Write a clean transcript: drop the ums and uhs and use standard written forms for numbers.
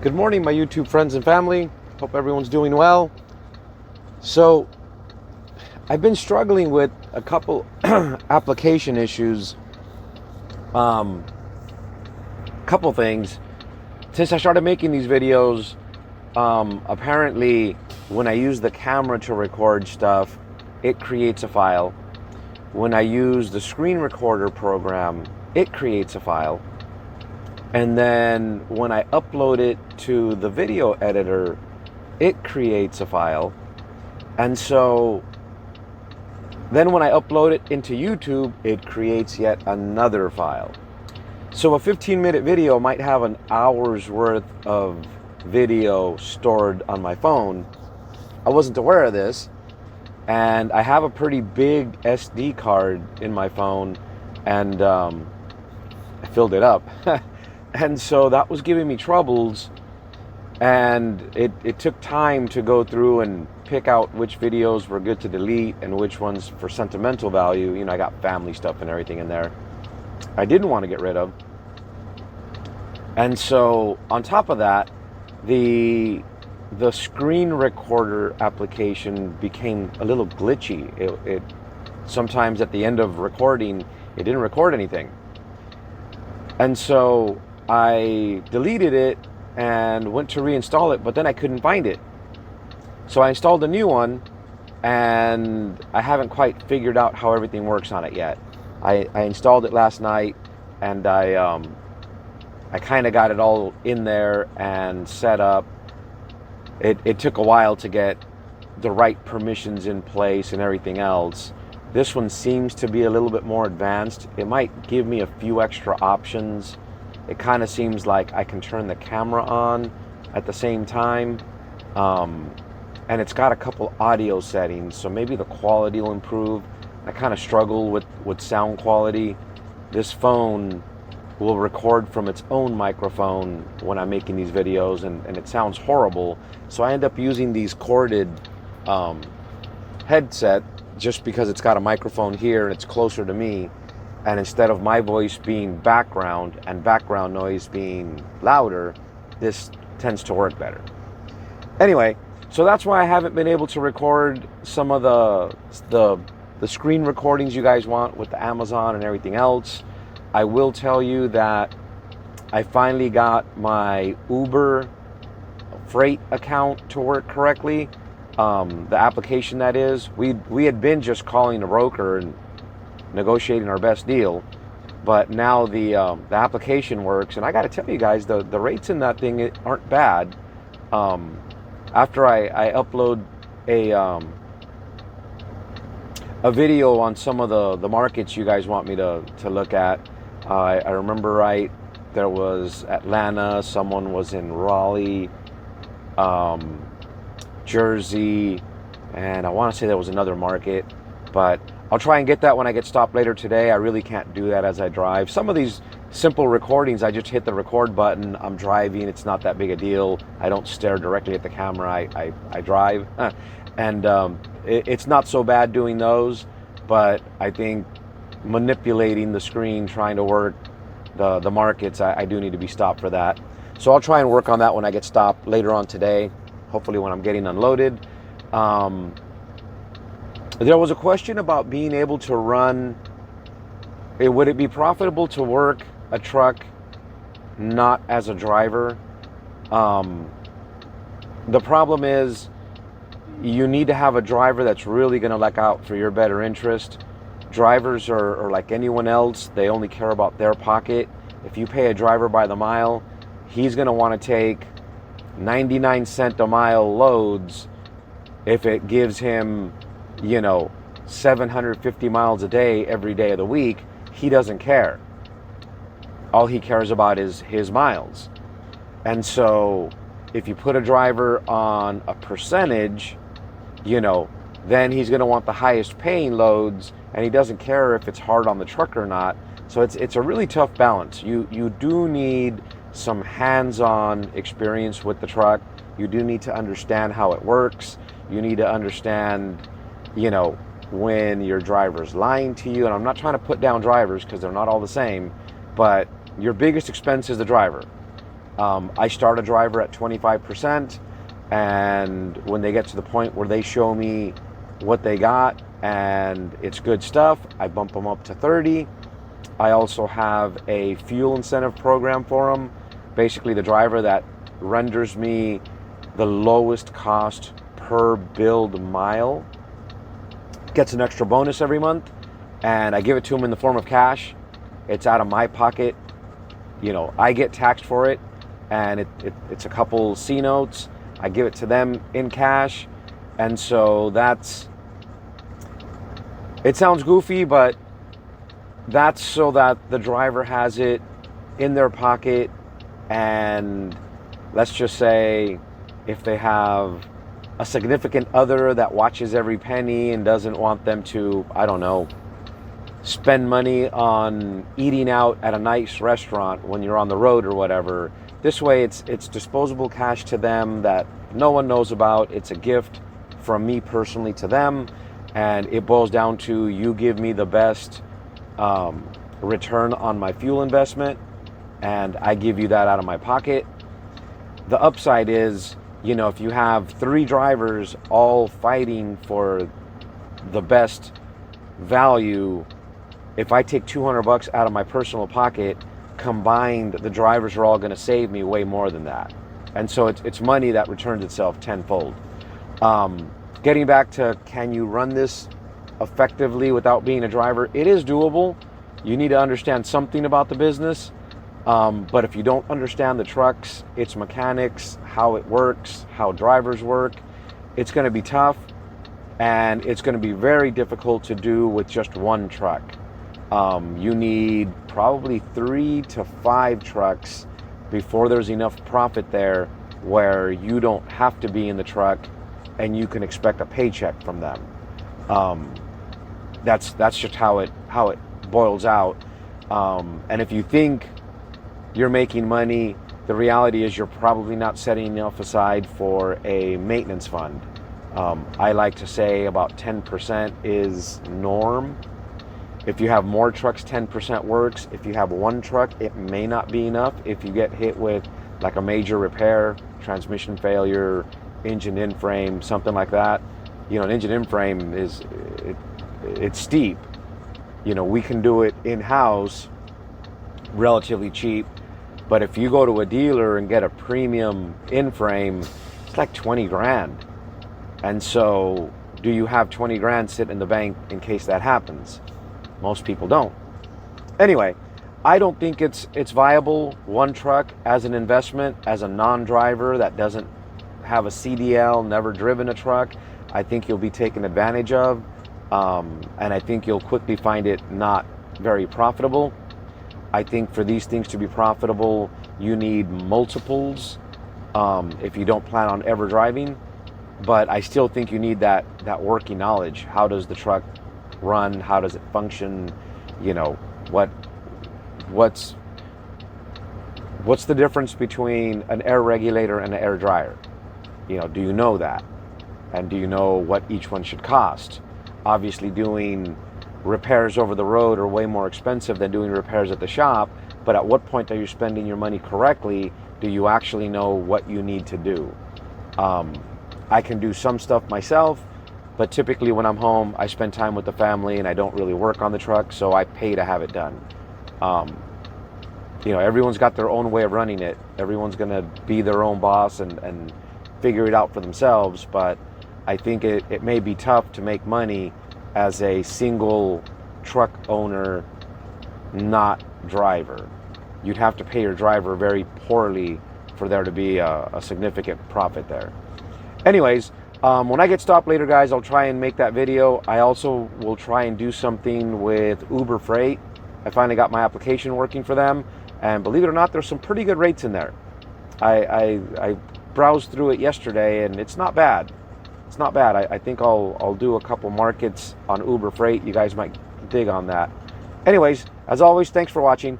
Good morning, my YouTube friends and family. Hope everyone's doing well. So, I've been struggling with a couple application issues. Couple things. Since I started making these videos, apparently when I use the camera to record stuff, it creates a file. When I use the screen recorder program, it creates a file. And then when I upload it to the video editor, it creates a file. And so then when I upload it into YouTube, it creates yet another file. So a 15-minute video might have an hour's worth of video stored on my phone. I wasn't aware of this. And I have a pretty big SD card in my phone, and I filled it up. And so that was giving me troubles, and it took time to go through and pick out which videos were good to delete and which ones for sentimental value. You know, I got family stuff and everything in there I didn't want to get rid of. And so on top of that, the screen recorder application became a little glitchy. It sometimes at the end of recording, it didn't record anything. And so I deleted it and went to reinstall it, but then I couldn't find it. So I installed a new one, and I haven't quite figured out how everything works on it yet. I installed it last night, and I kind of got it all in there and set up. It took a while to get the right permissions in place and everything else. This one seems to be a little bit more advanced. It might give me a few extra options. It kind of seems like I can turn the camera on at the same time. And it's got a couple audio settings, so maybe the quality will improve. I kind of struggle with sound quality. This phone will record from its own microphone when I'm making these videos, and it sounds horrible. So I end up using these corded headset just because it's got a microphone here and it's closer to me. And instead of my voice being background and background noise being louder, this tends to work better. Anyway, so that's why I haven't been able to record some of the screen recordings you guys want with the Amazon and everything else. I will tell you that I finally got my Uber freight account to work correctly. The application, that is. We had been just calling the broker and negotiating our best deal, but now the application works, and I got to tell you guys, the rates in that thing aren't bad. After I upload a video on some of the markets you guys want me to look at, I remember right, there was Atlanta, someone was in Raleigh, Jersey, and I want to say there was another market, but I'll try and get that when I get stopped later today. I really can't do that as I drive. Some of these simple recordings, I just hit the record button, I'm driving, it's not that big a deal. I don't stare directly at the camera, I drive. And it's not so bad doing those, but I think manipulating the screen, trying to work the markets, I do need to be stopped for that. So I'll try and work on that when I get stopped later on today, hopefully when I'm getting unloaded. There was a question about being able to run, would it be profitable to work a truck not as a driver? The problem is you need to have a driver that's really going to look out for your better interest. Drivers are like anyone else. They only care about their pocket. If you pay a driver by the mile, he's going to want to take 99-cent a mile loads if it gives him, 750 miles a day every day of the week. He doesn't care. All he cares about is his miles. And so if you put a driver on a percentage, then he's going to want the highest paying loads, and he doesn't care if it's hard on the truck or not. So it's a really tough balance. You do need some hands-on experience with the truck. You do need to understand how it works. You need to understand, when your driver's lying to you. And I'm not trying to put down drivers because they're not all the same, but your biggest expense is the driver. I start a driver at 25%, and when they get to the point where they show me what they got and it's good stuff, I bump them up to 30. I also have a fuel incentive program for them. Basically, the driver that renders me the lowest cost per billed mile gets an extra bonus every month, and I give it to them in the form of cash. It's out of my pocket. You know, I get taxed for it, and it's a couple C notes. I give it to them in cash, and so it sounds goofy, but that's so that the driver has it in their pocket. And let's just say if they have a significant other that watches every penny and doesn't want them to, I don't know, spend money on eating out at a nice restaurant when you're on the road or whatever, this way it's disposable cash to them that no one knows about. It's a gift from me personally to them, and it boils down to, you give me the best return on my fuel investment, and I give you that out of my pocket. The upside is, you know, if you have 3 drivers all fighting for the best value, if I take $200 out of my personal pocket, combined, the drivers are all going to save me way more than that. And so it's money that returns itself tenfold. Getting back to, can you run this effectively without being a driver? It is doable. You need to understand something about the business. But if you don't understand the trucks, its mechanics, how it works, how drivers work, it's going to be tough, and it's going to be very difficult to do with just one truck. You need probably 3 to 5 trucks before there's enough profit there where you don't have to be in the truck and you can expect a paycheck from them. That's just how it boils out. And if you think you're making money, the reality is you're probably not setting enough aside for a maintenance fund. I like to say about 10% is norm. If you have more trucks, 10% works. If you have one truck, it may not be enough. If you get hit with like a major repair, transmission failure, engine in frame, something like that, you know, an engine in frame it's steep. You know, we can do it in-house relatively cheap, but if you go to a dealer and get a premium in frame, it's like 20 grand. And so do you have 20 grand sitting in the bank in case that happens? Most people don't. Anyway, I don't think it's viable, one truck as an investment, as a non-driver that doesn't have a CDL, never driven a truck. I think you'll be taken advantage of, and I think you'll quickly find it not very profitable. I think for these things to be profitable, you need multiples if you don't plan on ever driving. But I still think you need that working knowledge. How does the truck run? How does it function? You know, what's the difference between an air regulator and an air dryer? You know, do you know that? And do you know what each one should cost? Obviously, doing repairs over the road are way more expensive than doing repairs at the shop, but at what point are you spending your money correctly? Do you actually know what you need to do? I can do some stuff myself, but typically when I'm home, I spend time with the family and I don't really work on the truck, so I pay to have it done. You know, everyone's got their own way of running it. Everyone's gonna be their own boss and figure it out for themselves, but I think it may be tough to make money as a single truck owner, not driver. You'd have to pay your driver very poorly for there to be a significant profit there. Anyways, when I get stopped later, guys, I'll try and make that video. I also will try and do something with Uber Freight. I finally got my application working for them, and believe it or not, there's some pretty good rates in there. I browsed through it yesterday, and it's not bad. It's not bad. I think I'll do a couple markets on Uber Freight. You guys might dig on that. Anyways, as always, thanks for watching.